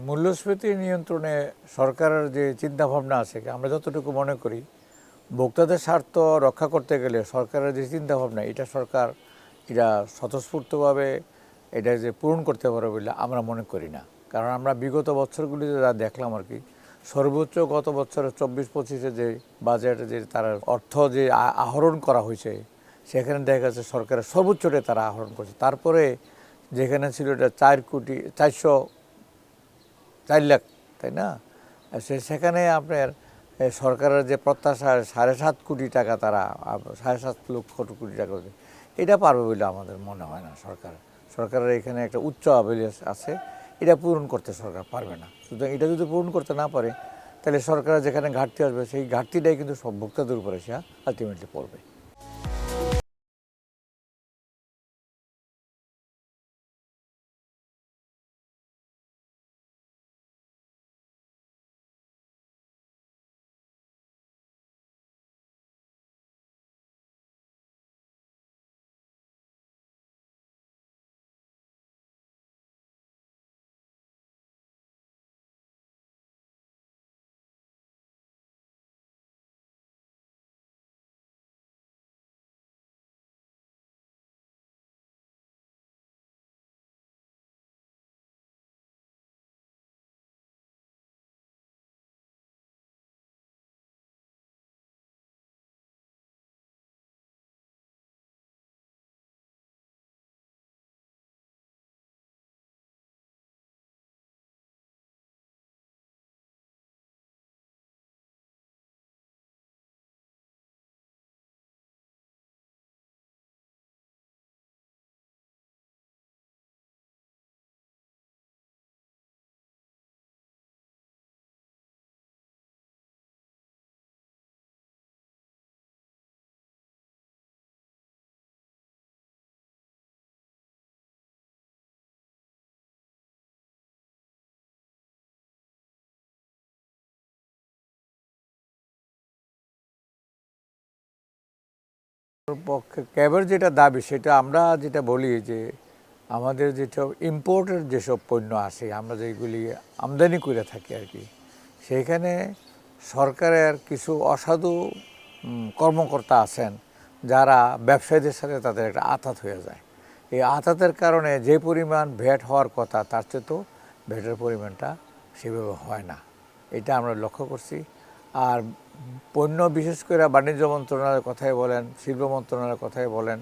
মূল্যস্ফীতি নিয়ন্ত্রণে সরকারের যে চিন্তাভাবনা আছে, আমরা যতটুকু মনে করি ভোক্তাদের স্বার্থ রক্ষা করতে গেলে সরকারের যে চিন্তাভাবনা, এটা সরকার এটা স্বতঃস্ফূর্তভাবে এটা যে পূরণ করতে পারবে বলে আমরা মনে করি না। কারণ আমরা বিগত বছরগুলিতে যা দেখলাম আর কি, সর্বোচ্চ গত বছরের 24-25-এ যে বাজেটে যে তারা অর্থ যে আহরণ করা হয়েছে, সেখানে দেখা যাচ্ছে সরকারের সর্বোচ্চটাই তারা আহরণ করছে। তারপরে যেখানে ছিল এটা 4 লাখ, তাই না? সেখানে আপনার সরকারের যে প্রত্যাশা 7.5 কোটি টাকা, তারা 7.5 লক্ষ কোটি টাকা, এটা পারবে বলে আমাদের মনে হয় না। সরকারের এখানে একটা উচ্চ আভিলাষ আছে, এটা পূরণ করতে সরকার পারবে না। সুতরাং এটা যদি পূরণ করতে না পারে, তাহলে সরকারের যেখানে ঘাটতি আসবে সেই ঘাটতিটাই কিন্তু সব ভোক্তাদের উপরে সে আলটিমেটলি পড়বে। পক্ষে ক্যাবের যেটা দাবি, সেটা আমরা যেটা বলি যে আমাদের যেসব ইম্পোর্টের যেসব পণ্য আসে, আমরা যেগুলি আমদানি করে থাকি আর কি, সেইখানে সরকারের কিছু অসাধু কর্মকর্তা আছেন, যারা ব্যবসায়ীদের সাথে তাদের একটা আঁতাত হয়ে যায়। এই আঁতাতের কারণে যে পরিমাণ ভ্যাট হওয়ার কথা, তার চেয়ে তো ভ্যাটের পরিমাণটা সেভাবে হয় না। এটা আমরা লক্ষ্য করছি। আর পণ্য, বিশেষ করে বাণিজ্য মন্ত্রণালয়ের কথাই বলেন, শিল্প মন্ত্রণালয়ের কথাই বলেন,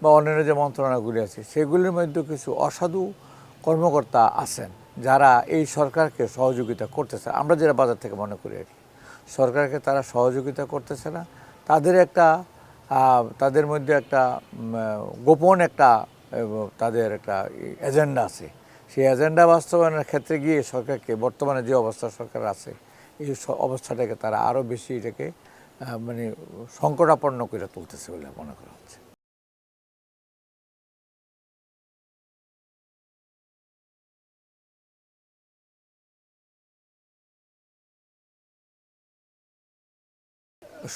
বা অন্যান্য যে মন্ত্রণালয়গুলি আছে, সেগুলির মধ্যে কিছু অসাধু কর্মকর্তা আছেন, যারা এই সরকারকে সহযোগিতা করতেছে। আমরা যেটা বাজার থেকে মনে করি আর কি, সরকারকে তারা সহযোগিতা করতেছে না। তাদের একটা তাদের মধ্যে একটা গোপন একটা তাদের একটা এজেন্ডা আছে। সেই এজেন্ডা বাস্তবায়নের ক্ষেত্রে গিয়ে সরকারকে, বর্তমানে যে অবস্থা সরকার আছে, এই অবস্থাটাকে তারা আরও বেশি এটাকে মানে সংকটাপন্ন করে তুলতেছে বলে মনে করা হচ্ছে।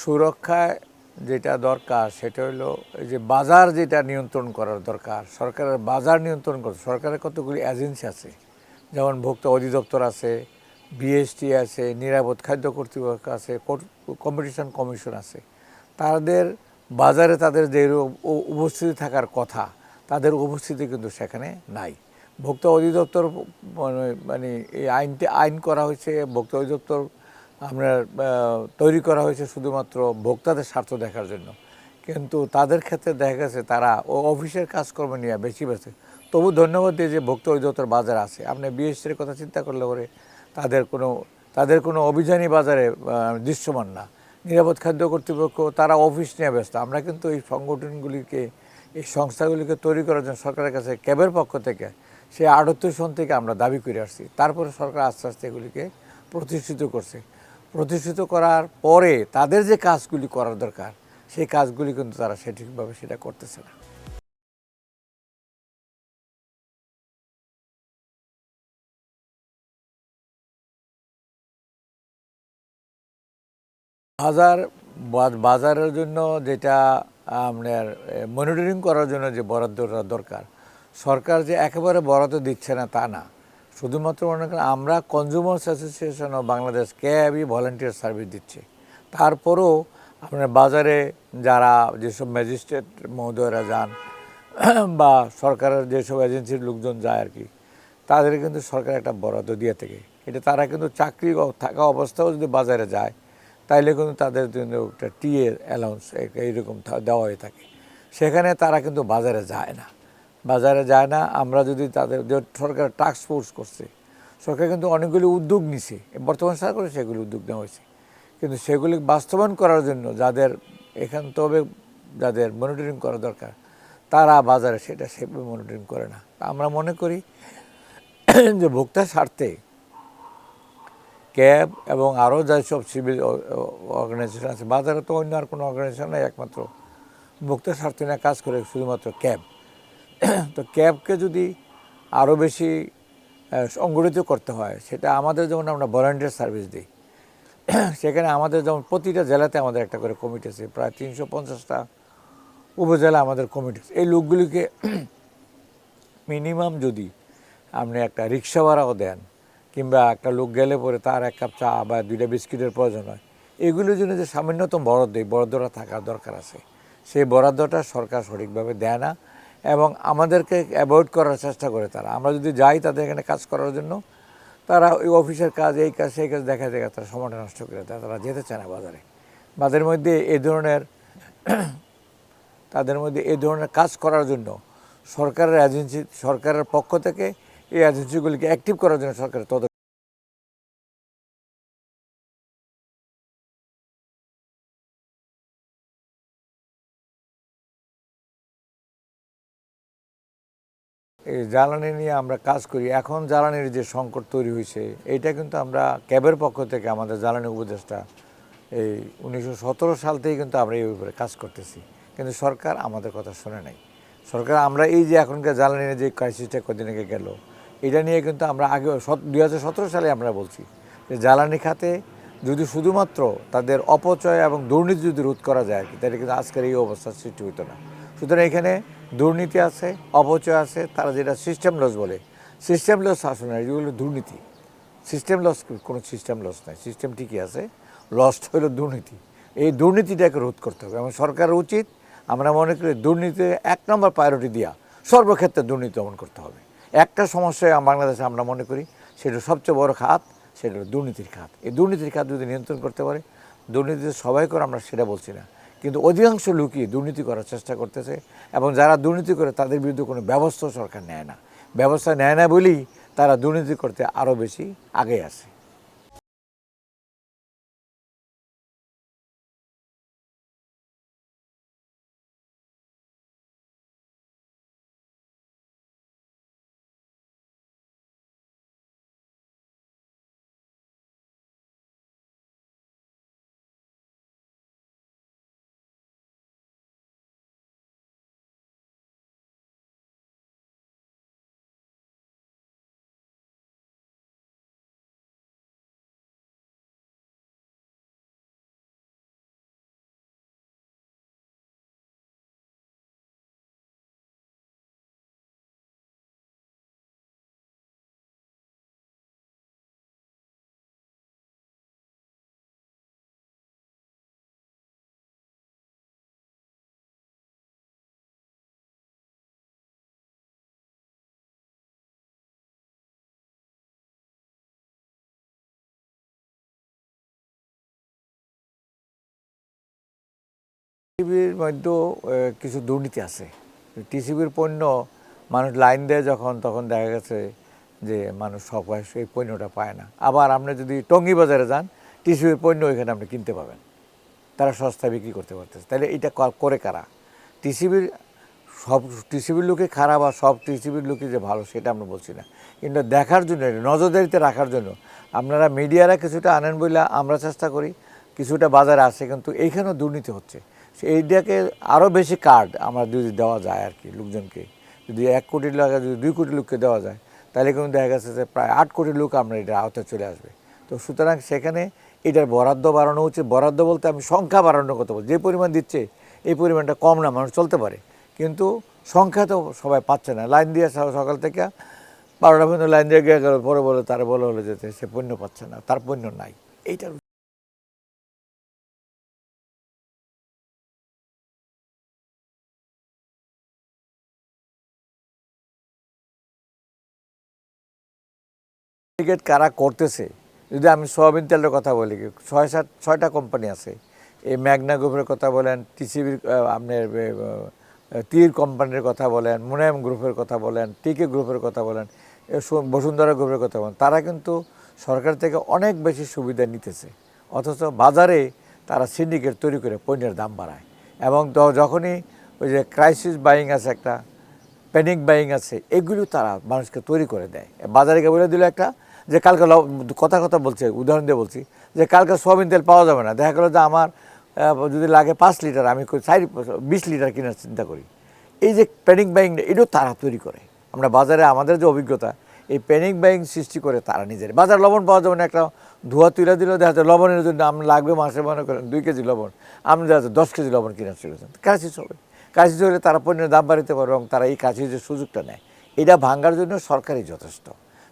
সুরক্ষায় যেটা দরকার সেটা হলো এই যে বাজার যেটা নিয়ন্ত্রণ করার দরকার, সরকারের বাজার নিয়ন্ত্রণ করতে সরকারের কতগুলি এজেন্সি আছে, যেমন ভোক্তা অধিদপ্তর আছে, বিএসটি আছে, নিরাপদ খাদ্য কর্তৃপক্ষ আছে, কম্পিটিশন কমিশন আছে। তাদের বাজারে তাদের যে উপস্থিতি থাকার কথা, তাদের উপস্থিতি কিন্তু সেখানে নাই। ভোক্তা অধিদপ্তর মানে এই আইন করা হয়েছে, ভোক্তা অধিদপ্তর আমরা তৈরি করা হয়েছে শুধুমাত্র ভোক্তাদের স্বার্থ দেখার জন্য। কিন্তু তাদের ক্ষেত্রে দেখা গেছে তারা অফিসের কাজকর্ম নিয়ে বেশি ব্যস্ত। তবু ধন্যবাদ দিয়ে যে ভোক্তা অধিদপ্তর বাজার আছে, আপনি বিএসটির কথা চিন্তা করলে পরে তাদের কোনো অভিযানী বাজারে দৃশ্যমান না। নিরাপদ খাদ্য কর্তৃপক্ষ তারা অফিস নিয়ে ব্যস্ত। আমরা কিন্তু এই সংগঠনগুলিকে, এই সংস্থাগুলিকে তৈরি করার জন্য সরকারের কাছে ক্যাবের পক্ষ থেকে সেই 38 সন থেকে আমরা দাবি করে আসছি। তারপরে সরকার আস্তে আস্তে এগুলিকে প্রতিষ্ঠিত করছে। প্রতিষ্ঠিত করার পরে তাদের যে কাজগুলি করার দরকার, সেই কাজগুলি কিন্তু তারা সঠিকভাবে সেটা করতেছে না। বাজারের জন্য যেটা আপনার মনিটরিং করার জন্য যে বরাদ্দটা দরকার, সরকার যে একেবারে বরাদ্দ দিচ্ছে না তা না। শুধুমাত্র মনে করেন আমরা কনজিউমার্স অ্যাসোসিয়েশন অফ বাংলাদেশ ক্যাবই ভলান্টিয়ার সার্ভিস দিচ্ছে। তারপরেও আপনার বাজারে যারা যেসব ম্যাজিস্ট্রেট মহোদয়রা যান বা সরকারের যেসব এজেন্সির লোকজন যায় আর কি, তাদের কিন্তু সরকার একটা বরাদ্দ দিয়ে থাকে। এটা তারা কিন্তু চাকরি থাকা অবস্থাও যদি বাজারে যায় তাইলে কিন্তু তাদের জন্য একটা টিএ অ্যালাউন্স এইরকম দেওয়া হয়ে থাকে। সেখানে তারা কিন্তু বাজারে যায় না, আমরা যদি তাদের যে সরকার টাস্ক ফোর্স করছে, সরকার কিন্তু অনেকগুলি উদ্যোগ নিছে, বর্তমান সরকারে সেগুলি উদ্যোগ নেওয়া হয়েছে, কিন্তু সেগুলি বাস্তবায়ন করার জন্য যাদের তবে যাদের মনিটরিং করা দরকার তারা বাজারে সেভাবে মনিটরিং করে না। আমরা মনে করি যে ভোক্তা স্বার্থে ক্যাব এবং আরও যেসব সিভিল অর্গানাইজেশন আছে, বাজারে তো অন্য আর কোনো অর্গানাইজেশন নেই, একমাত্র ভোক্তা স্বার্থে নিয়ে কাজ করে শুধুমাত্র ক্যাব। তো ক্যাবকে যদি আরও বেশি সংগঠিত করতে হয়, সেটা আমাদের যেমন আমরা ভলান্টিয়ার সার্ভিস দিই, সেখানে আমাদের যেমন প্রতিটা জেলাতে আমাদের একটা করে কমিটি আছে, প্রায় 350টা উপজেলা আমাদের কমিটি আছে। এই লোকগুলিকে মিনিমাম যদি আপনি একটা রিক্সা ভাড়াও দেন কিংবা একটা লোক গেলে পরে তার এক কাপ চা বা 2টা বিস্কিটের প্রয়োজন হয়, এগুলোর জন্য যে সামান্যতম বরাদ্দটা থাকার দরকার আছে, সেই বরাদ্দটা সরকার সঠিকভাবে দেয় না এবং আমাদেরকে অ্যাভয়েড করার চেষ্টা করে তারা। আমরা যদি যাই তাদের এখানে কাজ করার জন্য, তারা ওই অফিসের কাজ, এই কাজ সেই কাজ দেখা তারা সময়টা নষ্ট করে দেয়, তারা যেতে চায় না বাজারে। তাদের মধ্যে এই ধরনের কাজ করার জন্য সরকারের পক্ষ থেকে এই এজেন্সিগুলিকে অ্যাক্টিভ করার জন্য সরকারের এই জ্বালানি নিয়ে আমরা কাজ করি। এখন জ্বালানির যে সংকট তৈরি হয়েছে, এইটা কিন্তু আমরা ক্যাবের পক্ষ থেকে আমাদের জ্বালানি উপদেষ্টা এই 1917 সাল থেকে কিন্তু আমরা এই ব্যাপারে কাজ করতেছি, কিন্তু সরকার আমাদের কথা শোনে নাই। সরকার আমরা এই যে এখনকার জ্বালানির যে ক্রাইসিসটা কদিন আগে গেল, এটা নিয়ে কিন্তু আমরা আগে 2017 সালে আমরা বলছি যে জ্বালানি খাতে যদি শুধুমাত্র তাদের অপচয় এবং দুর্নীতি যদি রোধ করা যায় তাহলে কিন্তু আজকের এই অবস্থার সৃষ্টি হতো না। সুতরাং এখানে দুর্নীতি আছে, অপচয় আছে, তারা যেটা সিস্টেম লস বলে, সিস্টেম লস আসলে না, এগুলো দুর্নীতি। সিস্টেম লস কোনো সিস্টেম লস নাই, সিস্টেম ঠিকই আছে, লসটা হলো দুর্নীতি। এই দুর্নীতিটাকে রোধ করতে হবে এবং সরকারের উচিত, আমরা মনে করি দুর্নীতি 1 নম্বর প্রায়োরিটি দিয়া সর্বক্ষেত্রে দুর্নীতি দমন করতে হবে। একটা সমস্যায় বাংলাদেশে আমরা মনে করি সেটা সবচেয়ে বড় খাত, সেটা হলো দুর্নীতির খাত। এই দুর্নীতির খাত যদি নিয়ন্ত্রণ করতে পারে, দুর্নীতি সবাই করে আমরা সেটা বলছি না, কিন্তু অধিকাংশ লোকই দুর্নীতি করার চেষ্টা করতেছে এবং যারা দুর্নীতি করে তাদের বিরুদ্ধে কোনো ব্যবস্থা সরকার নেয় না। ব্যবস্থা নেয় না বলেই তারা দুর্নীতি করতে আরও বেশি আগে আসে। টিসিবির মধ্যেও কিছু দুর্নীতি আছে। টিসিবির পণ্য মানুষ লাইন দেয় যখন, তখন দেখা গেছে যে মানুষ সবাই সেই পণ্যটা পায় না। আবার আপনি যদি টঙ্গী বাজারে যান, টিসিবির পণ্য ওইখানে আপনি কিনতে পাবেন, তারা সস্তায় বিক্রি করতে পারতেছে। তাহলে এটা করে কারা? টিসিবির সব টিসিবির লোকে খারাপ আর সব টিসিবির লোকে যে ভালো সেটা আমরা বলছি না, কিন্তু দেখার জন্য, নজরদারিতে রাখার জন্য আপনারা মিডিয়ারা কিছুটা আনেন বলে আমরা চেষ্টা করি, কিছুটা বাজারে আসে, কিন্তু এইখানেও দুর্নীতি হচ্ছে। এইটাকে আরও বেশি কার্ড আমরা যদি দেওয়া যায় আর কি, লোকজনকে যদি 1 কোটি টাকা যদি 2 কোটি লোককে দেওয়া যায়, তাহলে কিন্তু দেখা গেছে যে প্রায় 8 কোটি লোক আমরা এটার আওতায় চলে আসবে। তো সুতরাং সেখানে এটার বরাদ্দ বাড়ানো উচিত। বরাদ্দ বলতে আমি সংখ্যা বাড়ানোর কথা বলছি, যে পরিমাণ দিচ্ছে এই পরিমাণটা কম না, মানুষ চলতে পারে, কিন্তু সংখ্যা তো সবাই পাচ্ছে না। লাইন দিয়ে সকাল থেকে 12টা পর্যন্ত লাইন দিয়ে গিয়ে গেল, পরে বলে তারা বলা হলো যে সে পণ্য পাচ্ছে না, তার পণ্য নাই। এইটার সিন্ডিকেট কারা করতেছে, যদি আমি সোয়াবিন তেলের কথা বলি, 6-7-6টা কোম্পানি আছে। এই ম্যাগনা গ্রুপের কথা বলেন, টিসিবির আপনার তীর কোম্পানির কথা বলেন, মুনায়েম গ্রুপের কথা বলেন, টিকে গ্রুপের কথা বলেন, বসুন্ধরা গ্রুপের কথা বলেন, তারা কিন্তু সরকার থেকে অনেক বেশি সুবিধা নিতেছে, অথচ বাজারে তারা সিন্ডিকেট তৈরি করে পণ্যের দাম বাড়ায়। এবং যখনই ওই যে ক্রাইসিস বাইং আছে, একটা প্যানিক বাইং আছে, এগুলো তারা মানুষকে তৈরি করে দেয়। বাজারে গিয়ে বলে দিল একটা যে কালকে কথা বলছে, উদাহরণ দিয়ে বলছি, যে কালকে সোয়াবিন তেল পাওয়া যাবে না। দেখা গেলো যে আমার যদি লাগে 5 লিটার, আমি 20 লিটার কেনার চিন্তা করি। এই যে প্যানিক বাইং, এটাও তারা তৈরি করে। আমরা বাজারে আমাদের যে অভিজ্ঞতা, এই প্যানিক বাইং সৃষ্টি করে তারা নিজের। বাজার লবণ পাওয়া যাবে না, একটা ধোয়া তুলে দিলেও দেখা যাচ্ছে লবণের জন্য আমরা লাগবে মাসে মনে করেন 2 কেজি লবণ, আপনি দেখা যাচ্ছে 10 কেজি লবণ কেনার চলেছেন, ক্রাইসিস হবে। ক্রাইসিস হলে তারা পণ্যের দাম বাড়াতে পারবে, এবং তারা এই ক্রাইসিসের সুযোগটা নেয়। এটা ভাঙার জন্য সরকারই যথেষ্ট।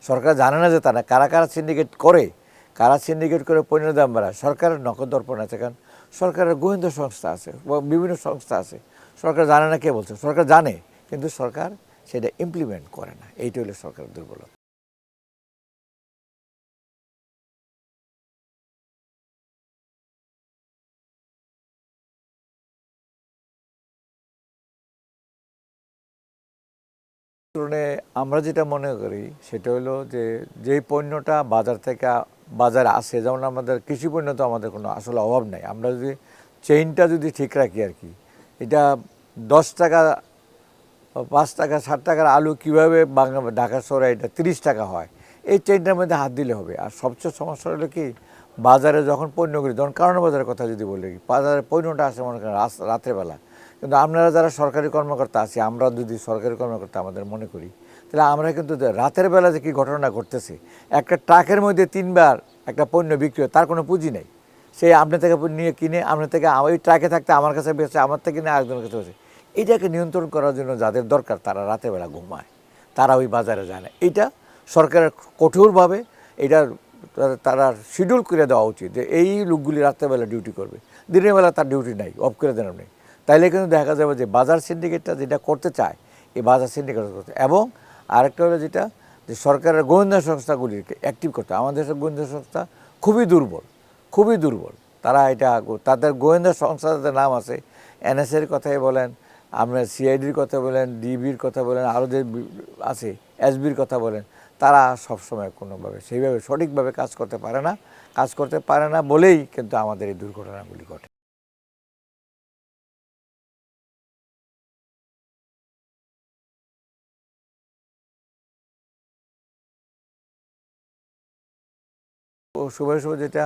সরকার জানে না যে তারা কারা কারা সিন্ডিকেট করে, পণ্যের দাম বাড়ায়। সরকারের নখর দর্পণ আছে, কারণ সরকারের গোয়েন্দা সংস্থা আছে, বিভিন্ন সংস্থা আছে। সরকার জানে না কে বলছে, সরকার জানে, কিন্তু সরকার সেটা ইমপ্লিমেন্ট করে না। এইটা হলো সরকারের দুর্বলতা। কারণে আমরা যেটা মনে করি সেটা হলো যে, যেই পণ্যটা বাজার থেকে বাজারে আসে, যেমন আমাদের কৃষি পণ্য তো আমাদের কোনো আসলে অভাব নাই। আমরা যদি চেইনটা যদি ঠিক রাখি আর কি, এটা 10 টাকা, 5 টাকা, 60 টাকার আলু কীভাবে ঢাকা শহরে এটা 30 টাকা হয়, এই চেইনটার মধ্যে হাত দিলে হবে। আর সবচেয়ে সমস্যা হলো কি, বাজারে যখন পণ্যগুলি, যখন কারণ বাজারের কথা যদি বলি, বাজারে পণ্যটা আসে মনে করেন রাত্রেবেলা, কিন্তু আপনারা যারা সরকারি কর্মকর্তা আছি, আমরা যদি সরকারি কর্মকর্তা আমাদের মনে করি, তাহলে আমরা কিন্তু রাতের বেলা যে কী ঘটনা ঘটতেছে, একটা ট্রাকের মধ্যে 3বার একটা পণ্য বিক্রি হয়, তার কোনো পুঁজি নেই। সে আপনার থেকে নিয়ে কিনে, আপনার থেকে ওই ট্রাকে থাকতে আমার কাছে বেছে, আমার থেকে নিয়ে আরেকজনের কাছে বেছে। এটাকে নিয়ন্ত্রণ করার জন্য যাদের দরকার, তারা রাতের বেলা ঘুমায়, তারা ওই বাজারে যায় না। এইটা সরকারের কঠোরভাবে এটা তারা শিডিউল করে দেওয়া উচিত, যে এই লোকগুলি রাত্রেবেলা ডিউটি করবে, দিনের বেলা তার ডিউটি নাই, অফ করে দেন আপনি। তাইলে কিন্তু দেখা যাবে যে বাজার সিন্ডিকেটটা যেটা করতে চায়, এই বাজার সিন্ডিকেট করতে। এবং আরেকটা হলো যেটা, যে সরকারের গোয়েন্দা সংস্থাগুলিকে অ্যাক্টিভ করতে। আমাদের দেশের গোয়েন্দা সংস্থা খুবই দুর্বল, খুবই দুর্বল। তারা এটা, তাদের গোয়েন্দা সংস্থাদের নাম আছে, এনএসএর কথাই বলেন, আপনার সিআইডির কথা বলেন, ডিবির কথা বলেন, আরও যে আছে এসবির কথা বলেন, তারা সবসময় কোনোভাবে সেইভাবে সঠিকভাবে কাজ করতে পারে না। কাজ করতে পারে না বলেই কিন্তু আমাদের এই দুর্ঘটনাগুলি ঘটে। ও সময় সময় যেটা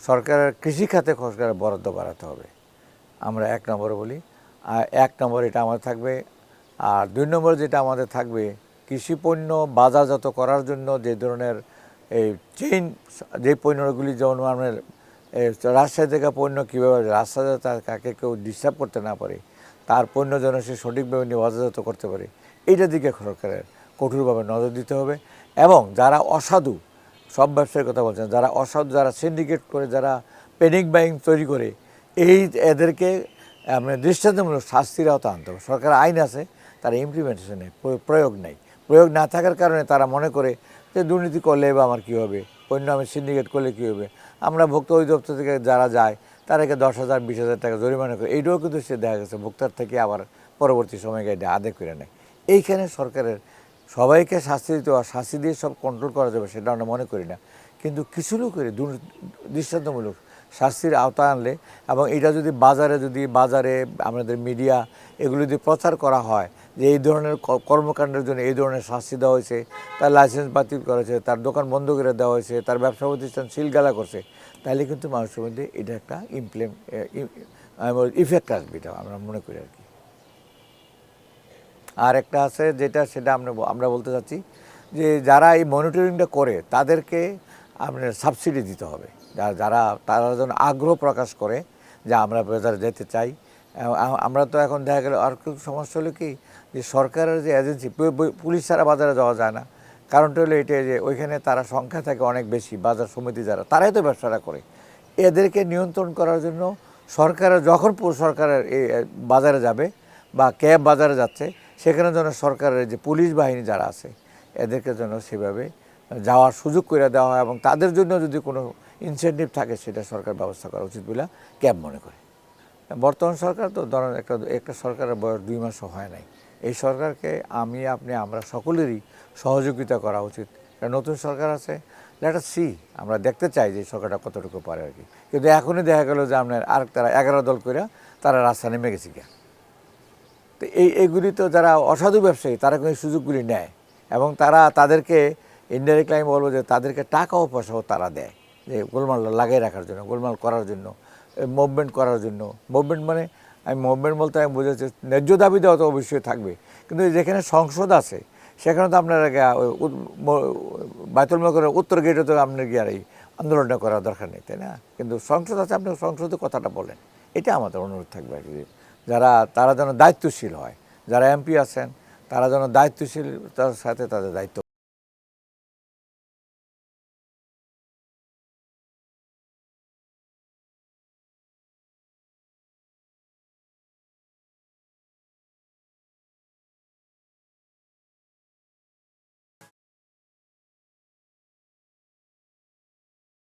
সরকারের কৃষি খাতে সরকারের বরাদ্দ বাড়াতে হবে, আমরা 1 নম্বরে বলি। আর 1 নম্বর এটা আমাদের থাকবে। আর 2 নম্বর যেটা আমাদের থাকবে, কৃষি পণ্য বাজারজাত করার জন্য যে ধরনের এই চেইন, যে পণ্যগুলি, যেমন আমাদের রাজশাহী থেকে পণ্য কীভাবে রাস্তাতে তার কাকে কেউ ডিস্টার্ব করতে না পারে, তার পণ্য যেন সে সঠিকভাবে নিয়ে বাজারজাত করতে পারে, এইটার দিকে সরকারের কঠোরভাবে নজর দিতে হবে। এবং যারা অসাধু, সব ব্যবসায়ীর কথা বলছেন, যারা অসাধু, যারা সিন্ডিকেট করে, যারা প্যানিক বাইং তৈরি করে, এদেরকে আমরা দৃষ্টান্তমূলক শাস্তির আওতা আনতে হবে। সরকার আইন আছে, তার ইমপ্লিমেন্টেশন নেই, প্রয়োগ নেই। প্রয়োগ না থাকার কারণে তারা মনে করে যে দুর্নীতি করলে বা আমার কী হবে, পণ্য আমি সিন্ডিকেট করলে কী হবে। আমরা ভোক্তা অধিদপ্তর থেকে যারা যায়, তাদেরকে 10,000 20,000 টাকা জরিমানা করে, এইটাও কিন্তু সে দেখা গেছে ভোক্তার থেকে আবার পরবর্তী সময় এটা আদায় করে নেয়। এইখানে সরকারের সবাইকে শাস্তি দিতে, শাস্তি দিয়ে সব কন্ট্রোল করা যাবে সেটা আমরা মনে করি না, কিন্তু কিছু লোকের দৃষ্টান্তমূলক শাস্তির আওতা আনলে, এবং এটা যদি বাজারে আমাদের মিডিয়া এগুলো যদি প্রচার করা হয় যে এই ধরনের কর্মকাণ্ডের জন্য এই ধরনের শাস্তি দেওয়া হয়েছে, তার লাইসেন্স বাতিল করা হয়েছে, তার দোকান বন্ধ করে দেওয়া হয়েছে, তার ব্যবসা প্রতিষ্ঠান সিলগালা করছে, তাহলে কিন্তু মানুষের মধ্যে এটা একটা ইফেক্ট আসবে, এটা আমরা মনে করি আর কি। আর একটা আছে যেটা, সেটা আমরা বলতে চাচ্ছি যে যারা এই মনিটরিংটা করে তাদেরকে আপনার সাবসিডি দিতে হবে। তারা যেন আগ্রহ প্রকাশ করে যে আমরা বাজারে যেতে চাই। আমরা তো এখন দেখা গেল আর কিছু সমস্যা হলো কি, যে সরকারের যে এজেন্সি, পুলিশ ছাড়া বাজারে যাওয়া যায় না, কারণটা হলো এটাই যে ওইখানে তারা সংখ্যা থাকে অনেক বেশি, বাজার সমিতি যারা তারাই তো ব্যবসাটা করে। এদেরকে নিয়ন্ত্রণ করার জন্য সরকারের যখন সরকারের এই বাজারে যাবে বা ক্যাব বাজারে যাচ্ছে, সেখানে যেন সরকারের যে পুলিশ বাহিনী যারা আছে এদেরকে যেন সেভাবে যাওয়ার সুযোগ করে দেওয়া হয়, এবং তাদের জন্য যদি কোনো ইনসেন্টিভ থাকে সেটা সরকার ব্যবস্থা করা উচিত বলে ক্যাব মনে করে। বর্তমান সরকার তো ধরেন একটা সরকারের বয়স 2 মাসও হয় নাই। এই সরকারকে আপনি আমরা সকলেরই সহযোগিতা করা উচিত। নতুন সরকার আছে, লেট আস সি, আমরা দেখতে চাই যে সরকারটা কতটুকু পারে আর কি। কিন্তু এখনই দেখা গেল যে আপনার তারা 11 দল করে তারা রাস্তা নেমে গেছে গিয়া। তো এইগুলি তো যারা অসাধু ব্যবসায়ী তারা কিন্তু সুযোগগুলি নেয়, এবং তাদেরকে ইনডাইরেক্টলি আমি বলবো যে তাদেরকে টাকাও পয়সাও তারা দেয়, যে গোলমাল লাগিয়ে রাখার জন্য, গোলমাল করার জন্য, মুভমেন্ট করার জন্য। মুভমেন্ট মানে আমি মুভমেন্ট বলতে আমি বোঝাচ্ছি ন্যায্য দাবি দেওয়া তো অবশ্যই থাকবে, কিন্তু যেখানে সংসদ আছে সেখানে তো আপনার বায়তুল মাল করার উত্তর গেটে তো আপনার গিয়ে আর এই আন্দোলনটা করার দরকার নেই, তাই না? কিন্তু সংসদ আছে, আপনি সংসদে কথাটা বলেন, এটা আমাদের অনুরোধ থাকবে আর কি। তারা যেন দায়িত্বশীল হয়, যারা এমপি আছেন তারা যেন দায়িত্বশীলতার সাথে তাদের দায়িত্ব